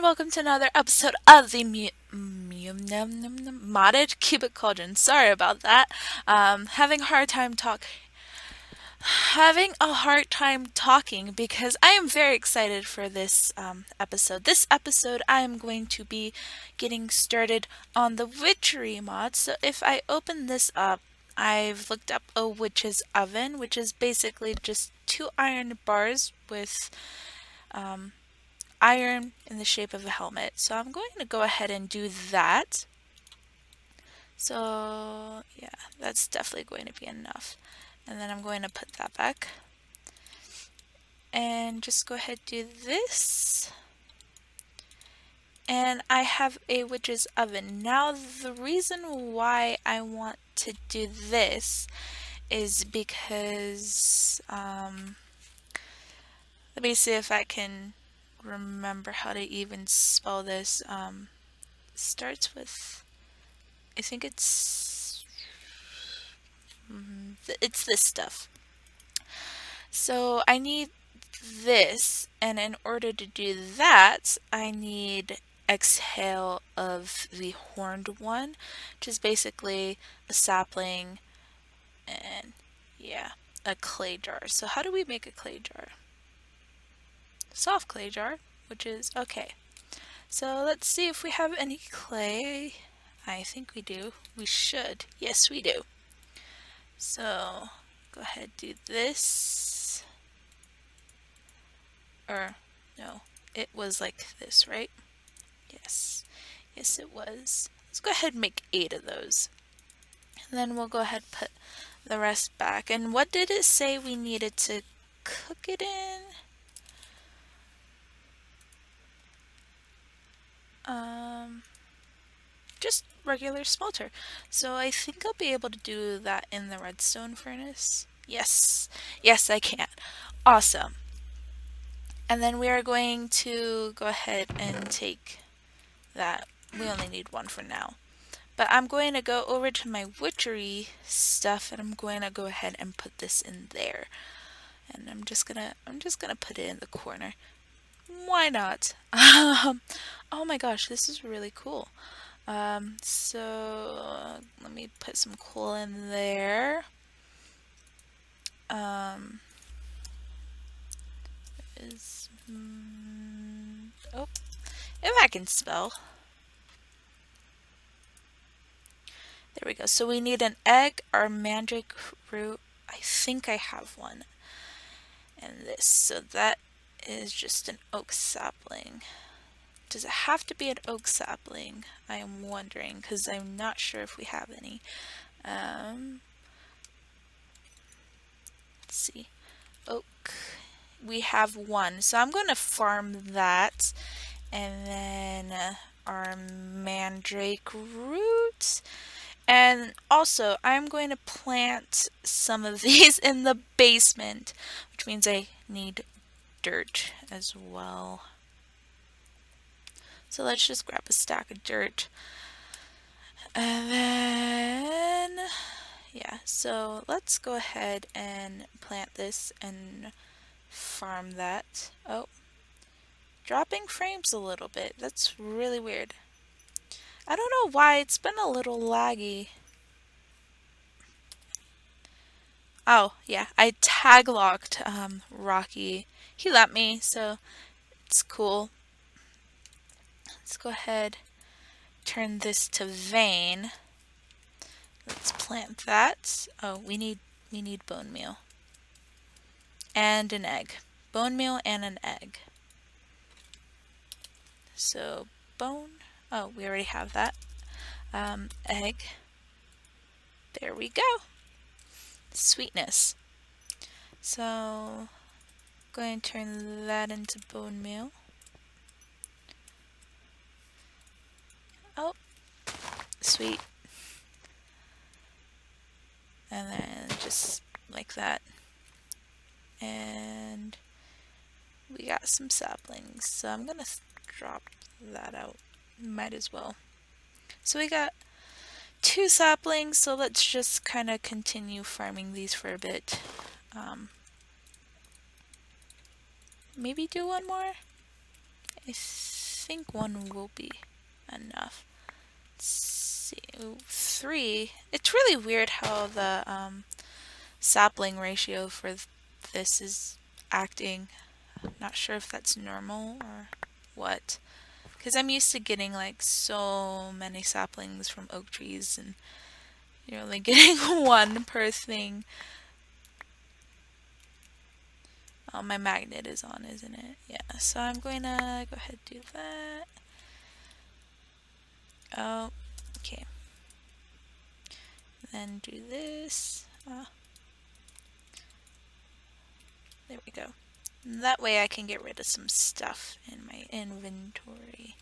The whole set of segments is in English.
welcome to another episode of the modded Cubic Cauldron. Sorry about that. Having a hard time talking because I am very excited for this episode. This episode, I am going to be getting started on the Witchery mod. So if I open this up, I've looked up a witch's oven, which is basically just two iron bars with iron in the shape of a helmet. So I'm going to go ahead and do that. So yeah, that's definitely going to be enough. And then I'm going to put that back. And just go ahead and do this. And I have a witch's oven. Now the reason why I want to do this is because let me see if I can remember how to even spell this. Starts with, I think it's this stuff. So I need this, and in order to do that, I need exhale of the horned one, which is basically a sapling and yeah, a clay jar. So how do we make a clay jar? Soft clay jar, which is okay. So let's see if we have any clay. I think we do. We should. Yes, we do. So go ahead, do this. Or no, it was like this, right? Yes. Yes, it was. Let's go ahead and make 8 of those. And then we'll go ahead and put the rest back. And what did it say we needed to cook it in? Just regular smelter. So I think I'll be able to do that in the redstone furnace. Yes. Yes, I can. Awesome. And then we are going to go ahead and take that. We only need one for now. But I'm going to go over to my witchery stuff and I'm going to go ahead and put this in there. And I'm just gonna put it in the corner. Why not? Oh my gosh, this is really cool. So let me put some coal in there. Oh, if I can spell. There we go. So we need an egg or mandrake root. I think I have one. And this. So that is just an oak sapling. Does it have to be an oak sapling? I am wondering because I'm not sure if we have any. Let's see. Oak. We have one. So I'm going to farm that. And then our mandrake root. And also, I'm going to plant some of these in the basement, which means I need dirt as well. So let's just grab a stack of dirt. And then, yeah, so let's go ahead and plant this and farm that. Oh, dropping frames a little bit. That's really weird. I don't know why, it's been a little laggy. Oh, yeah, I tag locked Rocky. He let me, so it's cool. Let's go ahead, turn this to vein. Let's plant that. Oh, we need bone meal. And an egg. Bone meal and an egg. So, bone. Oh, we already have that. Egg. There we go. Sweetness. So, going to turn that into bone meal. Oh, sweet. And then just like that. And we got some saplings. So I'm gonna drop that out. Might as well. So we got 2 saplings, so let's just kind of continue farming these for a bit. Maybe do one more? I think 1 will be enough. Let's see. 3. It's really weird how the sapling ratio for this is acting. I'm not sure if that's normal or what. Because I'm used to getting like so many saplings from oak trees, and you're only getting 1 per thing. Oh, my magnet is on, isn't it? Yeah, so I'm going to go ahead and do that. Oh, okay. Then do this. There we go. That way I can get rid of some stuff in my inventory.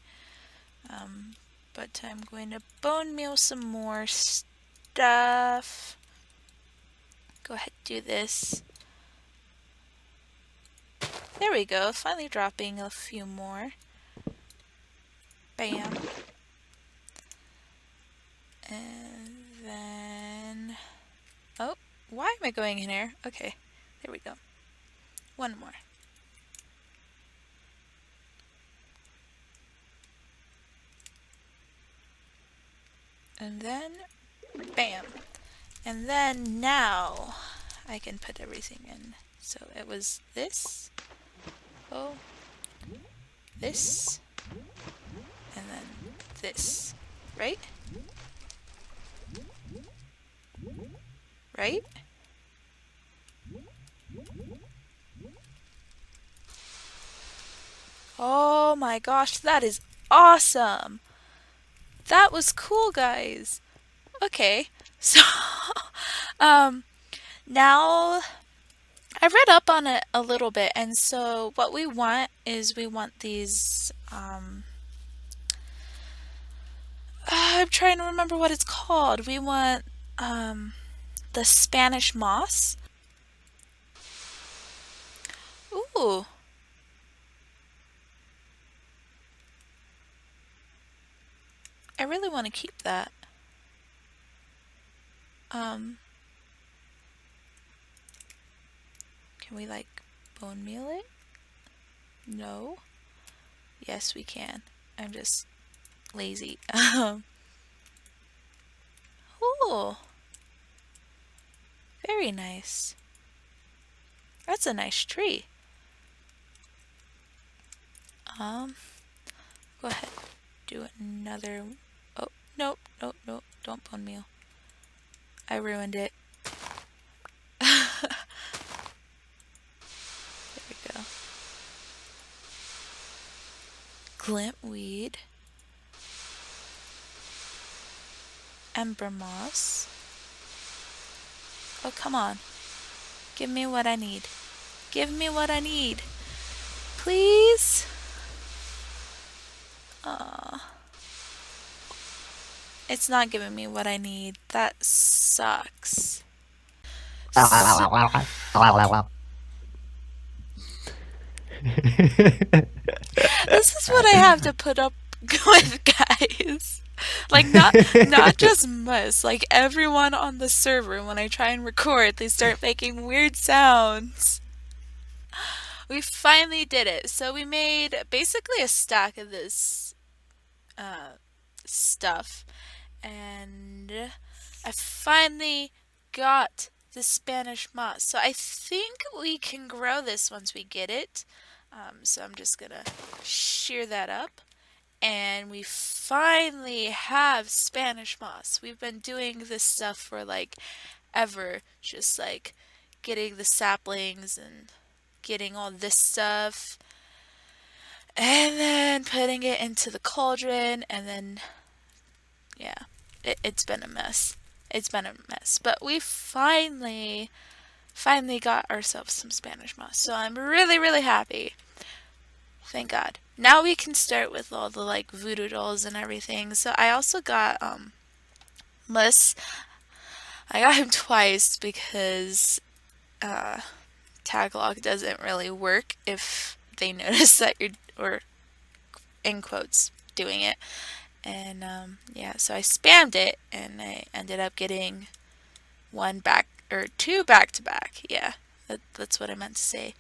But I'm going to bone meal some more stuff. Go ahead and do this. There we go, finally dropping a few more. Bam. And then... Oh, why am I going in here? Okay, there we go. 1 more. And then, bam. And then now I can put everything in. So it was this. Oh, this. And then this. Right? Right? Oh my gosh, that is awesome! That was cool, guys! Okay, so, now I read up on it a little bit, and so what we want is we want these, I'm trying to remember what it's called. We want, the Spanish moss. Ooh. I really want to keep that. Can we like bone meal it? No. Yes, we can. I'm just lazy. Ooh. Very nice. That's a nice tree. Go ahead. Do another. Oh, nope, nope, nope. Don't bone meal. I ruined it. There we go. Glintweed. Ember moss. Oh, come on. Give me what I need. Give me what I need. Please? It's not giving me what I need. That sucks. This is what I have to put up with, guys. Like, not just Mus, like everyone on the server, when I try and record, they start making weird sounds. We finally did it. So we made basically a stack of this stuff, and I finally got the Spanish moss. So I think we can grow this once we get it. So I'm just gonna shear that up. And we finally have Spanish moss. We've been doing this stuff for like ever, just like getting the saplings and getting all this stuff, and then putting it into the cauldron, and then yeah, it's been a mess. It's been a mess, but we finally got ourselves some Spanish moss, so I'm really happy. Thank God. Now we can start with all the like voodoo dolls and everything. So I also got Mus. I got him twice because tag lock doesn't really work if they notice that you're, or in quotes, doing it. And yeah, so I spammed it and I ended up getting 2 back to back. Yeah, that's what I meant to say.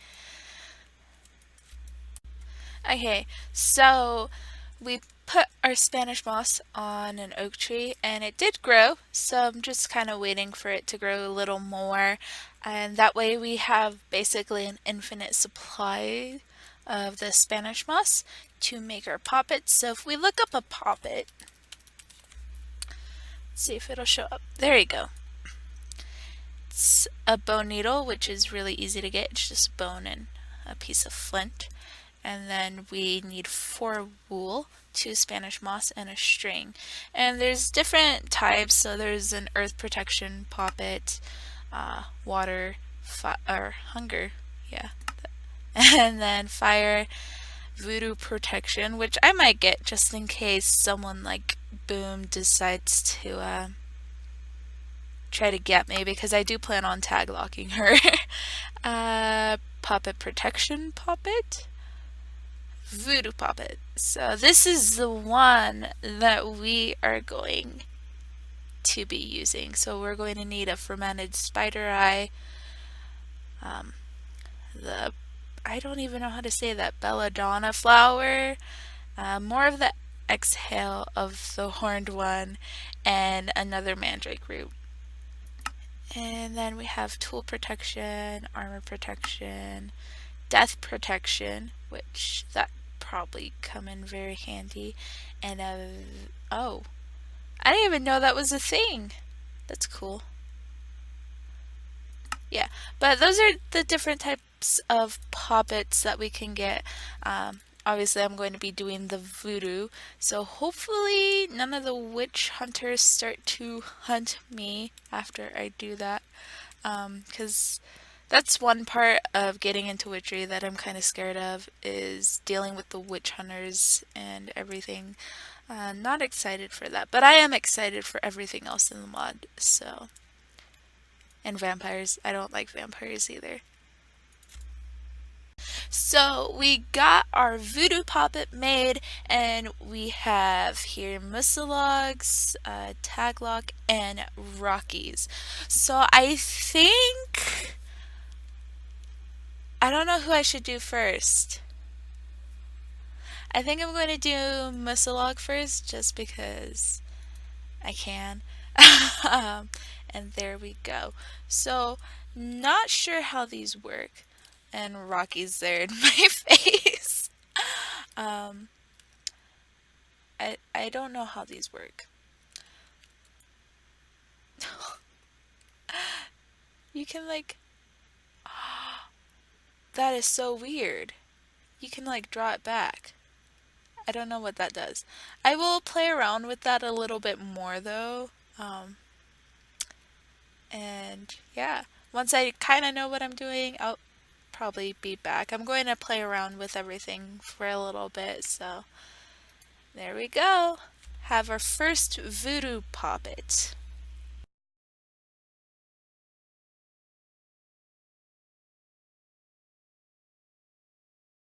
Okay, so We put our Spanish moss on an oak tree and it did grow, so I'm just kind of waiting for it to grow a little more, and that way we have basically an infinite supply of the Spanish moss to make our poppets. So if we look up a poppet, see if it'll show up. There you go. It's a bone needle, which is really easy to get. It's just bone and a piece of flint. And then we need 4 wool, 2 Spanish moss, and a string. And there's different types. So there's an earth protection poppet, water, or hunger, yeah, and then fire, voodoo protection, which I might get just in case someone like Boom decides to try to get me, because I do plan on tag locking her. Puppet protection poppet, voodoo poppet. So this is the one that we are going to be using. So we're going to need a fermented spider eye, I don't even know how to say that, belladonna flower, more of the exhale of the horned one, and another mandrake root. And then we have tool protection, armor protection, death protection, which that probably come in very handy, and oh, I didn't even know that was a thing. That's cool. Yeah, but those are the different types of poppets that we can get. Obviously, I'm going to be doing the voodoo, so hopefully none of the witch hunters start to hunt me after I do that, because that's one part of getting into witchery that I'm kind of scared of, is dealing with the witch hunters and everything. Not excited for that, but I am excited for everything else in the mod, so. And vampires. I don't like vampires either. So we got our voodoo poppet made, and we have here mucilags, taglock, and rockies. So I think, I don't know who I should do first. I think I'm going to do mucilag first, just because I can. And there we go. So, not sure how these work. And Rocky's there in my face. I don't know how these work. You can like, that is so weird. You can like draw it back. I don't know what that does. I will play around with that a little bit more though. And yeah, once I kind of know what I'm doing, I'll probably be back. I'm going to play around with everything for a little bit, so there we go. Have our first voodoo poppet.